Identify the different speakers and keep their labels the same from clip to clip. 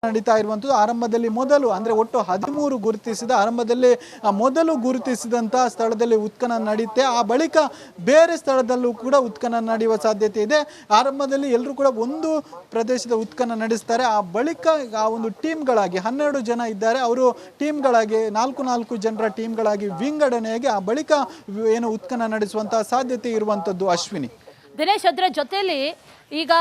Speaker 1: ನಡೀತಾ ಇರುವಂಥದ್ದು ಆರಂಭದಲ್ಲಿ ಮೊದಲು ಅಂದರೆ ಒಟ್ಟು 13 ಗುರುತಿಸಿದ ಆರಂಭದಲ್ಲಿ ಮೊದಲು ಗುರುತಿಸಿದಂಥ ಸ್ಥಳದಲ್ಲಿ ಉತ್ಖನನ ನಡೆಯುತ್ತೆ. ಆ ಬಳಿಕ ಬೇರೆ ಸ್ಥಳದಲ್ಲೂ ಕೂಡ ಉತ್ಖನನ ನಡೆಯುವ ಸಾಧ್ಯತೆ ಇದೆ. ಆರಂಭದಲ್ಲಿ ಎಲ್ಲರೂ ಕೂಡ ಒಂದು ಪ್ರದೇಶದ ಉತ್ಖನನ ನಡೆಸ್ತಾರೆ. ಆ ಬಳಿಕ ಆ ಒಂದು ಟೀಮ್ಗಳಾಗಿ 12 ಜನ ಇದ್ದಾರೆ, ಅವರು ಟೀಮ್ಗಳಾಗಿ 4 ಜನರ ಟೀಮ್ಗಳಾಗಿ ವಿಂಗಡಣೆಯಾಗಿ ಆ ಬಳಿಕ ಏನು ಉತ್ಖನನ ನಡೆಸುವಂತಹ ಸಾಧ್ಯತೆ ಇರುವಂಥದ್ದು. ಅಶ್ವಿನಿ,
Speaker 2: ದಿನೇಶ್, ಅದರ ಜೊತೆಲಿ ಈಗ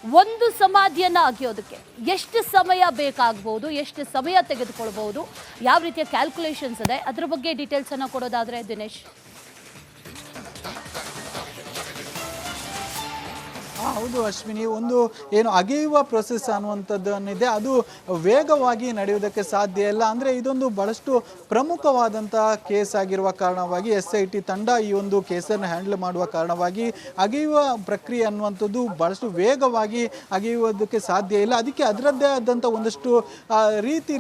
Speaker 2: ಒಂದು ಸಮಾಧಿಯನ್ನು ಅಗಿಯೋದಕ್ಕೆ ಎಷ್ಟು ಸಮಯ ಬೇಕಾಗಬಹುದು, ಎಷ್ಟು ಸಮಯ ತೆಗೆದುಕೊಳ್ಬಹುದು, ಯಾವ ರೀತಿಯ ಕ್ಯಾಲ್ಕುಲೇಷನ್ಸ್ ಇದೆ, ಅದ್ರ ಬಗ್ಗೆ ಡೀಟೇಲ್ಸ್ ಅನ್ನು ಕೊಡೋದಾದ್ರೆ ದಿನೇಶ್.
Speaker 1: ಹೌದು ಅಶ್ವಿನಿ, ಒಂದು ಏನು ಅಗೆಯುವ ಪ್ರೊಸೆಸ್ ಅನ್ನುವಂಥದ್ದನ್ನಿದೆ ಅದು ವೇಗವಾಗಿ ನಡೆಯುವುದಕ್ಕೆ ಸಾಧ್ಯ ಇಲ್ಲ. ಅಂದರೆ ಇದೊಂದು ಬಹಳಷ್ಟು ಪ್ರಮುಖವಾದಂತಹ ಕೇಸ್ ಆಗಿರುವ ಕಾರಣವಾಗಿ SIT ತಂಡ ಈ ಒಂದು ಕೇಸನ್ನು ಹ್ಯಾಂಡಲ್ ಮಾಡುವ ಕಾರಣವಾಗಿ ಅಗೆಯುವ ಪ್ರಕ್ರಿಯೆ ಅನ್ನುವಂಥದ್ದು ಬಹಳಷ್ಟು ವೇಗವಾಗಿ ಅಗೆಯುವುದಕ್ಕೆ ಸಾಧ್ಯ ಇಲ್ಲ. ಅದಕ್ಕೆ ಅದರದ್ದೇ ಆದಂಥ ಒಂದಷ್ಟು ರೀತಿ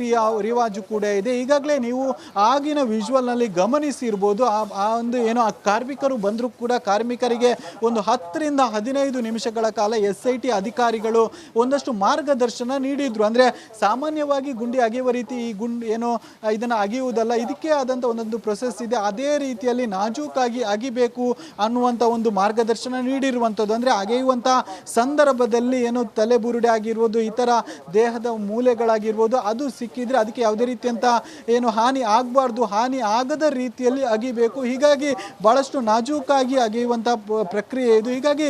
Speaker 1: ರಿವಾಜು ಕೂಡ ಇದೆ. ಈಗಾಗಲೇ ನೀವು ಆಗಿನ ವಿಜುವಲ್ನಲ್ಲಿ ಗಮನಿಸಿರ್ಬೋದು. ಆ ಒಂದು ಏನು ಆ ಕಾರ್ಮಿಕರು ಬಂದರೂ ಕೂಡ ಕಾರ್ಮಿಕರಿಗೆ ಒಂದು 10 ರಿಂದ 15 ನಿಮಿಷಗಳ ಕಾಲ SIT ಅಧಿಕಾರಿಗಳು ಒಂದಷ್ಟು ಮಾರ್ಗದರ್ಶನ ನೀಡಿದ್ರು. ಅಂದರೆ ಸಾಮಾನ್ಯವಾಗಿ ಗುಂಡಿ ಅಗೆಯುವ ರೀತಿ ಈ ಏನು ಇದನ್ನು ಅಗೆಯುವುದಲ್ಲ, ಇದಕ್ಕೆ ಆದಂಥ ಒಂದೊಂದು ಪ್ರೊಸೆಸ್ ಇದೆ. ಅದೇ ರೀತಿಯಲ್ಲಿ ನಾಜೂಕಾಗಿ ಅಗಿಬೇಕು ಅನ್ನುವಂಥ ಒಂದು ಮಾರ್ಗದರ್ಶನ ನೀಡಿರುವಂಥದ್ದು. ಅಂದರೆ ಅಗೆಯುವಂಥ ಸಂದರ್ಭದಲ್ಲಿ ಏನು ತಲೆ ಬುರುಡೆ ಆಗಿರ್ಬೋದು, ಇತರ ದೇಹದ ಮೂಲೆಗಳಾಗಿರ್ಬೋದು, ಅದು ಸಿಕ್ಕಿದ್ರೆ ಅದಕ್ಕೆ ಯಾವುದೇ ರೀತಿಯಂಥ ಏನು ಹಾನಿ ಆಗಬಾರ್ದು, ಹಾನಿ ಆಗದ ರೀತಿಯಲ್ಲಿ ಅಗಿಬೇಕು. ಹೀಗಾಗಿ ಬಹಳಷ್ಟು ನಾಜೂಕಾಗಿ ಅಗೆಯುವಂಥ ಪ್ರಕ್ರಿಯೆ ಇದು. ಹೀಗಾಗಿ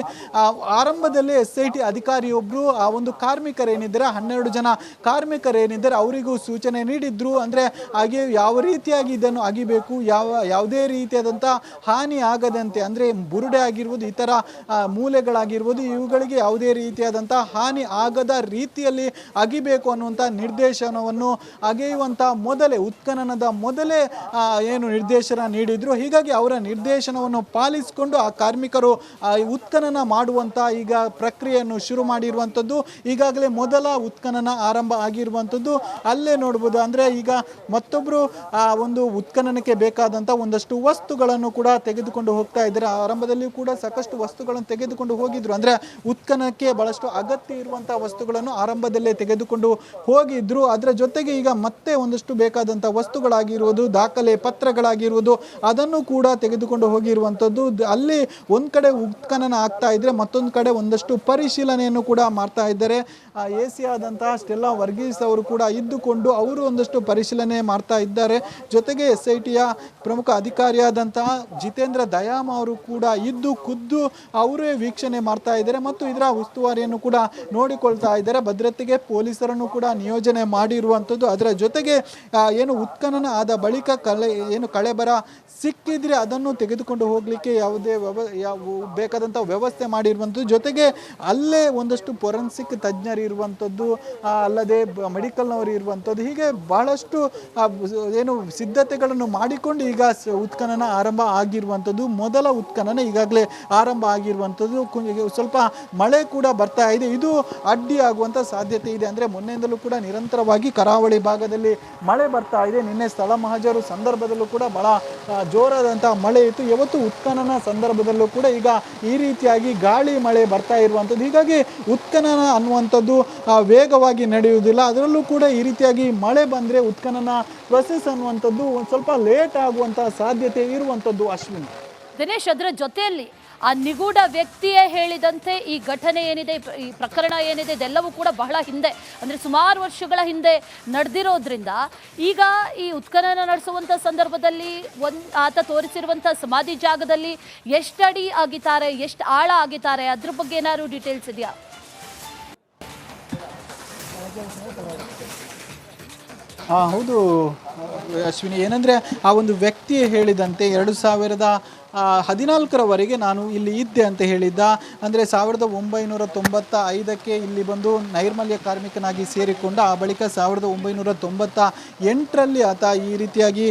Speaker 1: ಆರಂಭದಲ್ಲಿ SIT ಅಧಿಕಾರಿಯೊಬ್ಬರು ಆ ಒಂದು ಕಾರ್ಮಿಕರೇನಿದ್ದಾರೆ 12 ಜನ ಕಾರ್ಮಿಕರೇನಿದ್ದಾರೆ ಅವರಿಗೂ ಸೂಚನೆ ನೀಡಿದ್ರು. ಅಂದರೆ ಹಾಗೆ ಯಾವ ರೀತಿಯಾಗಿ ಇದನ್ನು ಅಗಿಬೇಕು, ಯಾವುದೇ ರೀತಿಯಾದಂಥ ಹಾನಿ ಆಗದಂತೆ, ಅಂದರೆ ಬುರುಡೆ ಆಗಿರ್ಬೋದು, ಇತರ ಮೂಲೆಗಳಾಗಿರ್ಬೋದು, ಇವುಗಳಿಗೆ ಯಾವುದೇ ರೀತಿಯಾದಂಥ ಹಾನಿ ಆಗದ ರೀತಿಯಲ್ಲಿ ಅಗಿಬೇಕು ಅನ್ನುವಂಥ ನಿರ್ದೇಶನವನ್ನು ಅಗೆಯುವಂಥ ಮೊದಲೇ ಉತ್ಖನನದ ಮೊದಲೇ ಏನು ನಿರ್ದೇಶನ ನೀಡಿದ್ರು. ಹೀಗಾಗಿ ಅವರ ನಿರ್ದೇಶನವನ್ನು ಪಾಲಿಸಿಕೊಂಡು ಆ ಕಾರ್ಮಿಕರು ಉತ್ಖನನ ಮಾಡುವಂಥ ಈಗ ಪ್ರಕ್ರಿಯೆಯನ್ನು ಶುರು ಮಾಡಿರುವಂಥದ್ದು. ಈಗಾಗಲೇ ಮೊದಲ ಉತ್ಖನನ ಆರಂಭ ಆಗಿರುವಂಥದ್ದು. ಅಲ್ಲೇ ನೋಡ್ಬೋದು. ಅಂದರೆ ಈಗ ಮತ್ತೊಬ್ಬರು ಆ ಒಂದು ಉತ್ಖನನಕ್ಕೆ ಬೇಕಾದಂಥ ಒಂದಷ್ಟು ವಸ್ತುಗಳನ್ನು ಕೂಡ ತೆಗೆದುಕೊಂಡು ಹೋಗ್ತಾ ಇದ್ದಾರೆ. ಆರಂಭದಲ್ಲಿ ಕೂಡ ಸಾಕಷ್ಟು ವಸ್ತುಗಳನ್ನು ತೆಗೆದುಕೊಂಡು ಹೋಗಿದ್ರು. ಅಂದರೆ ಉತ್ಖನನಕ್ಕೆ ಬಹಳಷ್ಟು ಅಗತ್ಯ ಇರುವಂಥ ವಸ್ತುಗಳನ್ನು ಆರಂಭದಲ್ಲೇ ತೆಗೆದುಕೊಂಡು ಹೋಗಿದ್ರು. ಅದರ ಜೊತೆಗೆ ಈಗ ಮತ್ತೆ ಒಂದಷ್ಟು ಬೇಕಾದಂಥ ವಸ್ತುಗಳಾಗಿರುವುದು, ದಾಖಲೆ ಪತ್ರಗಳಾಗಿರುವುದು, ಅದನ್ನು ಕೂಡ ತೆಗೆದುಕೊಂಡು ಹೋಗಿರುವಂಥದ್ದು. ಅಲ್ಲಿ ಒಂದು ಕಡೆ ಉತ್ಖನನ ಆಗ್ತಾ ಇದ್ರೆ ಮತ್ತೊಂದು ಕಡೆ ಒಂದಷ್ಟು ಪರಿಶೀಲನೆಯನ್ನು ಕೂಡ ಮಾಡ್ತಾ ಇದ್ದಾರೆ. AC ಆದಂತಹ ಸ್ಟೆಲ್ಲಾ ವರ್ಗೀಸ್ ಅವರು ಕೂಡ ಇದ್ದುಕೊಂಡು ಅವರು ಒಂದಷ್ಟು ಪರಿಶೀಲನೆ ಮಾಡ್ತಾ ಇದ್ದಾರೆ. ಜೊತೆಗೆ SITಯ ಪ್ರಮುಖ ಅಧಿಕಾರಿಯಾದಂತಹ ಜಿತೇಂದ್ರ ದಯಾಮ್ ಅವರು ಕೂಡ ಇದ್ದು ಖುದ್ದು ಅವರೇ ವೀಕ್ಷಣೆ ಮಾಡ್ತಾ ಇದ್ದಾರೆ ಮತ್ತು ಇದರ ಉಸ್ತುವಾರಿಯನ್ನು ಕೂಡ ನೋಡಿಕೊಳ್ತಾ ಇದ್ದಾರೆ. ಭದ್ರತೆಗೆ ಪೊಲೀಸರನ್ನು ಕೂಡ ನಿಯೋಜನೆ ಮಾಡಿರುವಂಥದ್ದು. ಅದರ ಜೊತೆಗೆ ಏನು ಉತ್ಖನನ ಆದ ಬಳಿಕ ಕಳೆಬರ ಸಿಕ್ಕಿದ್ರೆ ಅದನ್ನು ತೆಗೆದುಕೊಂಡು ಹೋಗಲಿಕ್ಕೆ ಯಾವುದೇ ಬೇಕಾದಂಥ ವ್ಯವಸ್ಥೆ ಮಾಡಿರುವಂಥದ್ದು. ಜೊತೆಗೆ ಅಲ್ಲೇ ಒಂದಷ್ಟು ಫೊರೆನ್ಸಿಕ್ ತಜ್ಞರು ಇರುವಂಥದ್ದು, ಅಲ್ಲದೆ ಮೆಡಿಕಲ್ನವರು ಇರುವಂಥದ್ದು, ಹೀಗೆ ಬಹಳಷ್ಟು ಏನು ಸಿದ್ಧತೆಗಳನ್ನು ಮಾಡಿಕೊಂಡು ಈಗ ಉತ್ಖನನ ಆರಂಭ ಆಗಿರುವಂಥದ್ದು. ಮೊದಲ ಉತ್ಖನನ ಈಗಾಗಲೇ ಆರಂಭ ಆಗಿರುವಂಥದ್ದು. ಸ್ವಲ್ಪ ಮಳೆ ಕೂಡ ಬರ್ತಾ ಇದೆ, ಇದು ಅಡ್ಡಿ ಆಗುವಂಥ ಸಾಧ್ಯತೆ ಇದೆ. ಅಂದರೆ ಮೊನ್ನೆಯಿಂದಲೂ ಕೂಡ ನಿರಂತರವಾಗಿ ಕರಾವಳಿ ಭಾಗದಲ್ಲಿ ಮಳೆ ಬರ್ತಾ ಇದೆ. ನಿನ್ನೆ ಸ್ಥಳ ಮಹಜರು ಸಂದರ್ಭದಲ್ಲೂ ಕೂಡ ಬಹಳ ಜೋರಾದಂತಹ ಮಳೆ ಇತ್ತು. ಇವತ್ತು ಉತ್ಖನನ ಸಂದರ್ಭದಲ್ಲೂ ಕೂಡ ಈಗ ಈ ರೀತಿಯಾಗಿ ಗಾಳಿ ಮಳೆ ಬರ್ತಾ ಇರುವಂಥದ್ದು. ಹೀಗಾಗಿ ಉತ್ಖನನ ಅನ್ನುವಂಥದ್ದು ವೇಗವಾಗಿ ನಡೆಯುವುದಿಲ್ಲ. ಅದರಲ್ಲೂ ಕೂಡ ಈ ರೀತಿಯಾಗಿ ಮಳೆ ಬಂದರೆ ಉತ್ಖನನ ಪ್ರೊಸೆಸ್ ಅನ್ನುವಂಥದ್ದು ಒಂದು ಸ್ವಲ್ಪ ಲೇಟ್ ಆಗುವಂತಹ ಸಾಧ್ಯತೆ ಇರುವಂಥದ್ದು. ಅಶ್ವಿನಿ,
Speaker 2: ದಿನೇಶ್, ಅದರ ಜೊತೆಯಲ್ಲಿ ಆ ನಿಗೂಢ ವ್ಯಕ್ತಿಯೇ ಹೇಳಿದಂತೆ ಈ ಘಟನೆ ಏನಿದೆ, ಈ ಪ್ರಕರಣ ಏನಿದೆ, ಇದೆಲ್ಲವೂ ಕೂಡ ಬಹಳ ಹಿಂದೆ, ಅಂದರೆ ಸುಮಾರು ವರ್ಷಗಳ ಹಿಂದೆ ನಡೆದಿರೋದ್ರಿಂದ ಈಗ ಈ ಉತ್ಖನನ ನಡೆಸುವಂಥ ಸಂದರ್ಭದಲ್ಲಿ ಆತ ತೋರಿಸಿರುವಂಥ ಸಮಾಧಿ ಜಾಗದಲ್ಲಿ ಎಷ್ಟು ಅಡಿ ಆಗಿದ್ದಾರೆ, ಎಷ್ಟು ಆಳ ಆಗಿದ್ದಾರೆ, ಅದ್ರ ಬಗ್ಗೆ ಏನಾದ್ರು ಡೀಟೇಲ್ಸ್ ಇದೆಯಾ?
Speaker 1: ಹೌದು ಅಶ್ವಿನಿ, ಏನಂದರೆ ಆ ಒಂದು ವ್ಯಕ್ತಿ ಹೇಳಿದಂತೆ 2014ರವರೆಗೆ ನಾನು ಇಲ್ಲಿ ಇದ್ದೆ ಅಂತ ಹೇಳಿದ್ದ. ಅಂದರೆ 1995ಕ್ಕೆ ಇಲ್ಲಿ ಬಂದು ನೈರ್ಮಲ್ಯ ಕಾರ್ಮಿಕನಾಗಿ ಸೇರಿಕೊಂಡ. ಆ ಬಳಿಕ 1998ರಲ್ಲಿ ಆತ ಈ ರೀತಿಯಾಗಿ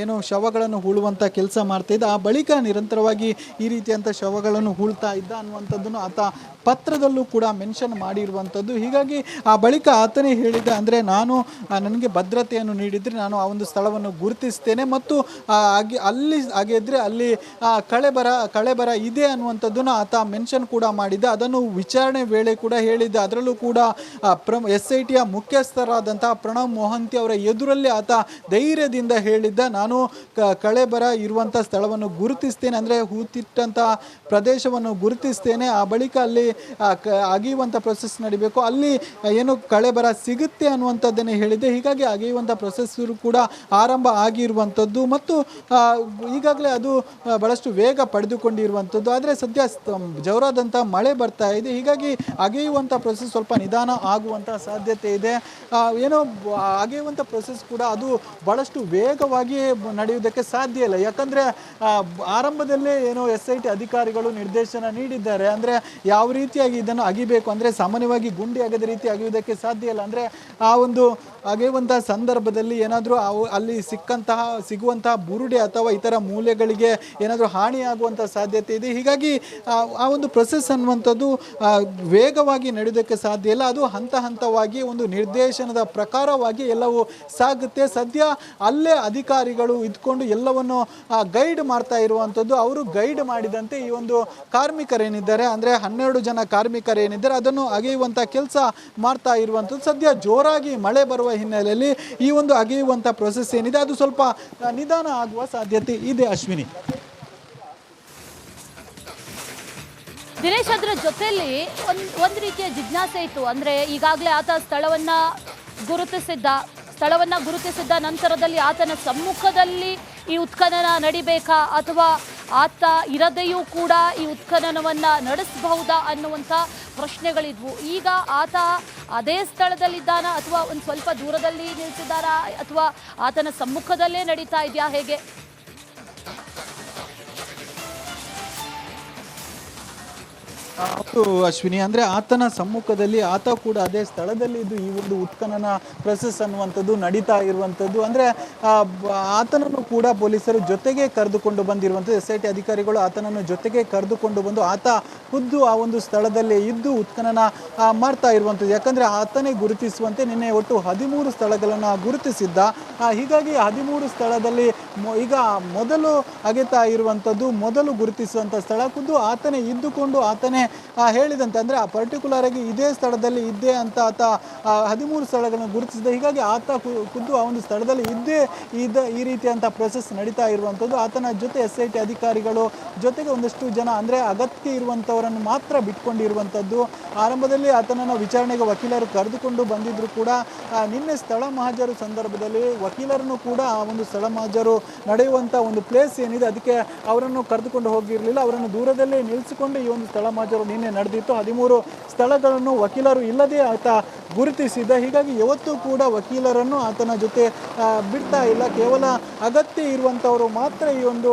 Speaker 1: ಏನು ಶವಗಳನ್ನು ಹೂಳುವಂಥ ಕೆಲಸ ಮಾಡ್ತಾಯಿದ್ದ. ಆ ಬಳಿಕ ನಿರಂತರವಾಗಿ ಈ ರೀತಿಯಂಥ ಶವಗಳನ್ನು ಹೂಳ್ತಾ ಇದ್ದ ಅನ್ನುವಂಥದ್ದನ್ನು ಆತ ಪತ್ರದಲ್ಲೂ ಕೂಡ ಮೆನ್ಷನ್ ಮಾಡಿರುವಂಥದ್ದು. ಹೀಗಾಗಿ ಆ ಬಳಿಕ ಆತನೇ ಹೇಳಿದ, ಅಂದರೆ ನಾನು ನನಗೆ ಭದ್ರತೆಯನ್ನು ನೀಡಿದರೆ ನಾನು ಆ ಒಂದು ಸ್ಥಳವನ್ನು ಗುರುತಿಸ್ತೇನೆ ಮತ್ತು ಹಾಗಿದ್ರೆ ಅಲ್ಲಿ ಕಳೆಬರ ಇದೆ ಅನ್ನುವಂಥದ್ದನ್ನು ಆತ ಮೆನ್ಷನ್ ಕೂಡ ಮಾಡಿದ್ದ. ಅದನ್ನು ವಿಚಾರಣೆ ವೇಳೆ ಕೂಡ ಹೇಳಿದ್ದ. ಅದರಲ್ಲೂ ಕೂಡ SITಯ ಮುಖ್ಯಸ್ಥರಾದಂತಹ ಪ್ರಣವ್ ಮೊಹಂತಿ ಅವರ ಎದುರಲ್ಲಿ ಆತ ಧೈರ್ಯದಿಂದ ಹೇಳಿದ್ದ, ನಾನು ಕಳೆಬರ ಇರುವಂಥ ಸ್ಥಳವನ್ನು ಗುರುತಿಸ್ತೇನೆ, ಅಂದರೆ ಹೂತಿಟ್ಟಂಥ ಪ್ರದೇಶವನ್ನು ಗುರುತಿಸ್ತೇನೆ. ಆ ಬಳಿಕ ಅಲ್ಲಿ ಅಗೆಯುವಂಥ ಪ್ರೊಸೆಸ್ ನಡಿಬೇಕು, ಅಲ್ಲಿ ಏನು ಕಳೆಬರ ಸಿಗುತ್ತೆ ಅನ್ನುವಂಥದ್ದನ್ನೇ ಹೇಳಿದ್ದೆ. ಹೀಗಾಗಿ ಅಗೆಯುವಂಥ ಪ್ರೊಸೆಸ್ ಕೂಡ ಆರಂಭ ಆಗಿರುವಂಥದ್ದು ಮತ್ತು ಈಗಾಗಲೇ ಅದು ಬಹಳಷ್ಟು ವೇಗ ಪಡೆದುಕೊಂಡಿರುವಂಥದ್ದು. ಆದರೆ ಸದ್ಯ ಜೋರಾದಂಥ ಮಳೆ ಬರ್ತಾ ಇದೆ, ಹೀಗಾಗಿ ಅಗೆಯುವಂಥ ಪ್ರೊಸೆಸ್ ಸ್ವಲ್ಪ ನಿಧಾನ ಆಗುವಂಥ ಸಾಧ್ಯತೆ ಇದೆ. ಏನೋ ಅಗೆಯುವಂಥ ಪ್ರೊಸೆಸ್ ಕೂಡ ಅದು ಬಹಳಷ್ಟು ವೇಗವಾಗಿ ನಡೆಯುವುದಕ್ಕೆ ಸಾಧ್ಯ ಇಲ್ಲ. ಯಾಕಂದರೆ ಆರಂಭದಲ್ಲೇ ಏನೋ SIT ಅಧಿಕಾರಿಗಳು ನಿರ್ದೇಶನ ನೀಡಿದ್ದಾರೆ, ಅಂದರೆ ಯಾವ ರೀತಿಯಾಗಿ ಇದನ್ನು ಅಗಿಬೇಕು, ಅಂದರೆ ಸಾಮಾನ್ಯವಾಗಿ ಗುಂಡಿ ಅಗೆದ ರೀತಿ ಅಗೆಯುವುದಕ್ಕೆ ಸಾಧ್ಯ ಇಲ್ಲ. ಅಂದರೆ ಆ ಒಂದು ಅಗೆಯುವಂತಹ ಸಂದರ್ಭದಲ್ಲಿ ಏನಾದರೂ ಅಲ್ಲಿ ಸಿಗುವಂತಹ ಬುರುಡೆ ಅಥವಾ ಇತರ ಮೂಲೆಗಳಿಗೆ ಏನಾದರೂ ಹಾನಿಯಾಗುವಂಥ ಸಾಧ್ಯತೆ ಇದೆ. ಹೀಗಾಗಿ ಆ ಒಂದು ಪ್ರೊಸೆಸ್ ಅನ್ನುವಂಥದ್ದು ವೇಗವಾಗಿ ನಡೆಯೋದಕ್ಕೆ ಸಾಧ್ಯ ಇಲ್ಲ. ಅದು ಹಂತವಾಗಿ ಒಂದು ನಿರ್ದೇಶನದ ಪ್ರಕಾರವಾಗಿ ಎಲ್ಲವೂ ಸಾಗುತ್ತೆ. ಸದ್ಯ ಅಲ್ಲೇ ಅಧಿಕಾರಿಗಳು ಇದ್ಕೊಂಡು ಎಲ್ಲವನ್ನು ಗೈಡ್ ಮಾಡ್ತಾ ಇರುವಂಥದ್ದು. ಅವರು ಗೈಡ್ ಮಾಡಿದಂತೆ ಈ ಒಂದು ಕಾರ್ಮಿಕರೇನಿದ್ದಾರೆ, ಅಂದರೆ 12 ಜನ ಕಾರ್ಮಿಕರೇನಿದ್ದಾರೆ, ಅದನ್ನು ಅಗೆಯುವಂಥ ಕೆಲಸ ಮಾಡ್ತಾ ಇರುವಂಥದ್ದು. ಸದ್ಯ ಜೋರಾಗಿ ಮಳೆ ಬರುವ ಹಿನ್ನೆಲೆಯಲ್ಲಿ ಈ ಒಂದು ಅಗೆಯುವಂಥ ಪ್ರೊಸೆಸ್ ಏನಿದೆ ಅದು ಸ್ವಲ್ಪ ನಿಧಾನ ಆಗುವ ಸಾಧ್ಯತೆ ಇದೆ. ಅಶ್ವಿನಿ,
Speaker 2: ದಿನೇಶ್, ಅದರ ಜೊತೆಯಲ್ಲಿ ಒಂದು ರೀತಿಯ ಜಿಜ್ಞಾಸೆ ಇತ್ತು. ಅಂದರೆ ಈಗಾಗಲೇ ಆತ ಸ್ಥಳವನ್ನು ಗುರುತಿಸಿದ್ದ ನಂತರದಲ್ಲಿ ಆತನ ಸಮ್ಮುಖದಲ್ಲಿ ಈ ಉತ್ಖನನ ನಡಿಬೇಕಾ ಅಥವಾ ಆತ ಇರದೆಯೂ ಕೂಡ ಈ ಉತ್ಖನನವನ್ನು ನಡೆಸಬಹುದಾ ಅನ್ನುವಂಥ ಪ್ರಶ್ನೆಗಳಿದ್ವು. ಈಗ ಆತ ಅದೇ ಸ್ಥಳದಲ್ಲಿದ್ದಾನ ಅಥವಾ ಒಂದು ಸ್ವಲ್ಪ ದೂರದಲ್ಲಿ ನಿಲ್ಲಿಸಿದ್ದಾರಾ ಅಥವಾ ಆತನ ಸಮ್ಮುಖದಲ್ಲೇ ನಡೀತಾ ಇದೆಯಾ, ಹೇಗೆ?
Speaker 1: ಹೌದು ಅಶ್ವಿನಿ, ಅಂದರೆ ಆತನ ಸಮ್ಮುಖದಲ್ಲಿ ಆತ ಕೂಡ ಅದೇ ಸ್ಥಳದಲ್ಲಿ ಇದ್ದು ಈ ಒಂದು ಉತ್ಖನನ ಪ್ರೊಸೆಸ್ ಅನ್ನುವಂಥದ್ದು ನಡೀತಾ ಇರುವಂಥದ್ದು. ಅಂದರೆ ಆತನನ್ನು ಕೂಡ ಪೊಲೀಸರು ಜೊತೆಗೆ ಕರೆದುಕೊಂಡು ಬಂದಿರುವಂಥದ್ದು. SIT ಅಧಿಕಾರಿಗಳು ಆತನನ್ನು ಜೊತೆಗೆ ಕರೆದುಕೊಂಡು ಬಂದು ಆತ ಖುದ್ದು ಆ ಒಂದು ಸ್ಥಳದಲ್ಲೇ ಇದ್ದು ಉತ್ಖನನ ಮಾಡ್ತಾ ಇರುವಂಥದ್ದು. ಯಾಕಂದರೆ ಆತನೇ ಗುರುತಿಸುವಂತೆ ನಿನ್ನೆ ಒಟ್ಟು 13 ಸ್ಥಳಗಳನ್ನು ಗುರುತಿಸಿದ್ದ. ಹೀಗಾಗಿ 13 ಸ್ಥಳದಲ್ಲಿ ಈಗ ಮೊದಲು ಅಗೆತಾ ಇರುವಂಥದ್ದು, ಮೊದಲು ಗುರುತಿಸುವಂಥ ಸ್ಥಳ ಖುದ್ದು ಆತನೇ ಇದ್ದುಕೊಂಡು ಆತನೇ ಹೇಳಿದಂತೆ, ಅಂದರೆ ಆ ಪರ್ಟಿಕ್ಯುಲರ್ ಆಗಿ ಇದೇ ಸ್ಥಳದಲ್ಲಿ ಇದ್ದೇ ಅಂತ ಆತ 13 ಸ್ಥಳಗಳನ್ನು ಗುರುತಿಸಿದ. ಹೀಗಾಗಿ ಆತ ಖುದ್ದು ಆ ಒಂದು ಸ್ಥಳದಲ್ಲಿ ಈ ರೀತಿಯಂಥ ಪ್ರೊಸೆಸ್ ನಡೀತಾ ಇರುವಂಥದ್ದು. ಆತನ ಜೊತೆ SIT ಅಧಿಕಾರಿಗಳು ಜೊತೆಗೆ ಒಂದಷ್ಟು ಜನ, ಅಂದರೆ ಅಗತ್ಯ ಇರುವಂಥವರನ್ನು ಮಾತ್ರ ಬಿಟ್ಕೊಂಡಿರುವಂಥದ್ದು. ಆರಂಭದಲ್ಲಿ ಆತನನ್ನು ವಿಚಾರಣೆಗೆ ವಕೀಲರು ಕರೆದುಕೊಂಡು ಬಂದಿದ್ರು ಕೂಡ ನಿನ್ನೆ ಸ್ಥಳ ಮಹಾಜರು ಸಂದರ್ಭದಲ್ಲಿ ವಕೀಲರನ್ನು ಕೂಡ ಆ ಒಂದು ಸ್ಥಳ ಮಹಾಜರು ನಡೆಯುವಂಥ ಒಂದು ಪ್ಲೇಸ್ ಏನಿದೆ ಅದಕ್ಕೆ ಅವರನ್ನು ಕರೆದುಕೊಂಡು ಹೋಗಿರಲಿಲ್ಲ. ಅವರನ್ನು ದೂರದಲ್ಲೇ ನಿಲ್ಲಿಸಿಕೊಂಡು ಈ ಒಂದು ಸ್ಥಳ ಮಹಾಜರು ನಿನ್ನೆ ನಡೆದಿತ್ತು. 13 ಸ್ಥಳಗಳನ್ನು ವಕೀಲರು ಇಲ್ಲದೆ ಆತ ಗುರುತಿಸಿದ. ಹೀಗಾಗಿ ಯಾವತ್ತೂ ಕೂಡ ವಕೀಲರನ್ನು ಆತನ ಜೊತೆ ಬಿಡ್ತಾ ಇಲ್ಲ. ಕೇವಲ ಅಗತ್ಯ ಇರುವಂಥವರು ಮಾತ್ರ ಈ ಒಂದು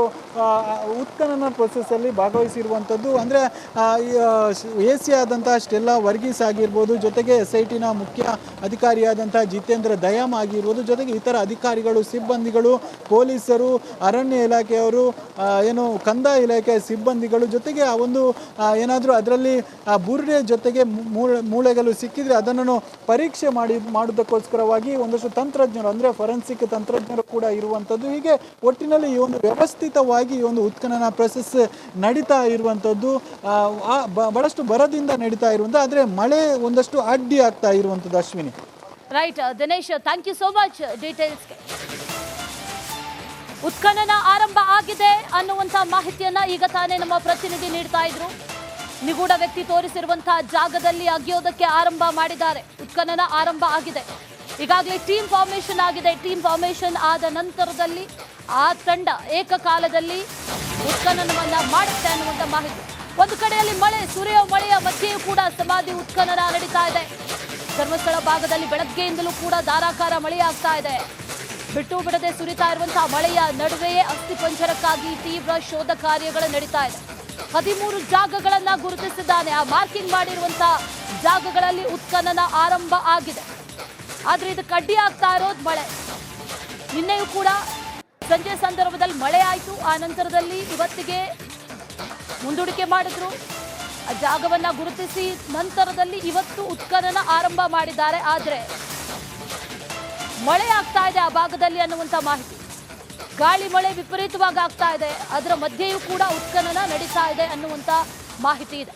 Speaker 1: ಉತ್ಖನನ ಪ್ರೊಸೆಸ್ಸಲ್ಲಿ ಭಾಗವಹಿಸಿರುವಂಥದ್ದು. ಅಂದರೆ AC ಆದಂಥ ಸ್ಟೆಲ್ಲಾ ವರ್ಗೀಸ್ ಆಗಿರ್ಬೋದು, ಜೊತೆಗೆ SITನ ಮುಖ್ಯ ಅಧಿಕಾರಿಯಾದಂಥ ಜಿತೇಂದ್ರ ದಯಾಮ್ ಆಗಿರ್ಬೋದು, ಜೊತೆಗೆ ಇತರ ಅಧಿಕಾರಿಗಳು, ಸಿಬ್ಬಂದಿಗಳು, ಪೊಲೀಸರು, ಅರಣ್ಯ ಇಲಾಖೆಯವರು, ಕಂದಾಯ ಇಲಾಖೆಯ ಸಿಬ್ಬಂದಿಗಳು, ಜೊತೆಗೆ ಆ ಒಂದು ಏನಾದರೂ ಅದರಲ್ಲಿ ಬುರುಡೆ ಜೊತೆಗೆ ಮೂಳೆಗಳು ಸಿಕ್ಕಿದರೆ ಅದನ್ನು ಪರೀಕ್ಷೆ ಮಾಡೋದಕ್ಕೋಸ್ಕರವಾಗಿ ಒಂದಷ್ಟು ತಂತ್ರಜ್ಞರು, ಅಂದರೆ ಫೊರೆನ್ಸಿಕ್ ತಂತ್ರಜ್ಞರು ಕೂಡ ಇರುವಂಥದ್ದು. ಹೀಗೆ ಒಟ್ಟಿನಲ್ಲಿ ಈ ಒಂದು ವ್ಯವಸ್ಥಿತವಾಗಿ ಈ ಒಂದು ಉತ್ಖನನ ಪ್ರೊಸೆಸ್ ನಡೀತಾ ಇರುವಂಥದ್ದು. ಬಹಳಷ್ಟು ಬರದಿಂದ ನಡೀತಾ ಇರುವಂಥದ್ದು, ಆದರೆ ಮಳೆ ಒಂದಷ್ಟು ಅಡ್ಡಿ ಆಗ್ತಾ ಇರುವಂಥದ್ದು. Ashwini,
Speaker 2: right. Dinesh, thank you so much ಡೀಟೇಲ್ಸ್ಗೆ. ಉತ್ಖನನ ಆರಂಭ ಆಗಿದೆ ಅನ್ನುವಂಥ ಮಾಹಿತಿಯನ್ನ ಈಗ ತಾನೇ ನಮ್ಮ ಪ್ರತಿನಿಧಿ ನೀಡ್ತಾ ಇದ್ರು. ನಿಗೂಢ ವ್ಯಕ್ತಿ ತೋರಿಸಿರುವಂತಹ ಜಾಗದಲ್ಲಿ ಅಗೆಯೋದಕ್ಕೆ ಆರಂಭ ಮಾಡಿದ್ದಾರೆ. ಉತ್ಖನನ ಆರಂಭ ಆಗಿದೆ. ಈಗಾಗಲೇ ಟೀಮ್ ಫಾರ್ಮೇಷನ್ ಆಗಿದೆ. ಟೀಮ್ ಫಾರ್ಮೇಷನ್ ಆದ ನಂತರದಲ್ಲಿ ಆ ತಂಡ ಏಕಕಾಲದಲ್ಲಿ ಉತ್ಖನನವನ್ನ ಮಾಡುತ್ತೆ ಅನ್ನುವಂಥ ಮಾಹಿತಿ. ಒಂದು ಕಡೆಯಲ್ಲಿ ಮಳೆ, ಸುರಿಯೋ ಮಳೆಯ ಮಧ್ಯೆಯೂ ಕೂಡ ಸಮಾಧಿ ಉತ್ಖನನ ನಡೀತಾ ಇದೆ. ಧರ್ಮಸ್ಥಳ ಭಾಗದಲ್ಲಿ ಬೆಳಗ್ಗೆಯಿಂದಲೂ ಕೂಡ ಧಾರಾಕಾರ ಮಳೆಯಾಗ್ತಾ ಇದೆ. ಬಿಟ್ಟು ಬಿಡದೆ ಸುರಿತಾ ಇರುವಂತಹ ಮಳೆಯ ನಡುವೆಯೇ ಅಸ್ಥಿಪಂಜರಕ್ಕಾಗಿ ತೀವ್ರ ಶೋಧ ಕಾರ್ಯಗಳು ನಡೀತಾ ಇದೆ. 13 ಜಾಗಗಳನ್ನ ಗುರುತಿಸಿದ್ದಾನೆ. ಆ ಮಾರ್ಕಿಂಗ್ ಮಾಡಿರುವಂತಹ ಜಾಗಗಳಲ್ಲಿ ಉತ್ಖನನ ಆರಂಭ ಆಗಿದೆ. ಆದ್ರೆ ಇದಕ್ಕೆ ಅಡ್ಡಿ ಆಗ್ತಾ ಇರೋದು ಮಳೆ. ನಿನ್ನೆಯೂ ಕೂಡ ಸಂಜೆ ಸಂದರ್ಭದಲ್ಲಿ ಮಳೆ ಆಯಿತು. ಆ ನಂತರದಲ್ಲಿ ಇವತ್ತಿಗೆ ಮುಂದೂಡಿಕೆ ಮಾಡಿದ್ರು. ಆ ಜಾಗವನ್ನ ಗುರುತಿಸಿ ನಂತರದಲ್ಲಿ ಇವತ್ತು ಉತ್ಖನನ ಆರಂಭ ಮಾಡಿದ್ದಾರೆ. ಆದರೆ ಮಳೆ ಆಗ್ತಾ ಇದೆ ಆ ಭಾಗದಲ್ಲಿ ಅನ್ನುವಂಥ ಮಾಹಿತಿ. ಗಾಳಿ ಮಳೆ ವಿಪರೀತವಾಗಿ ಆಗ್ತಾ ಇದೆ, ಅದರ ಮಧ್ಯೆಯೂ ಕೂಡ ಉತ್ಖನನ ನಡೀತಾ ಇದೆ ಅನ್ನುವಂಥ ಮಾಹಿತಿ ಇದೆ.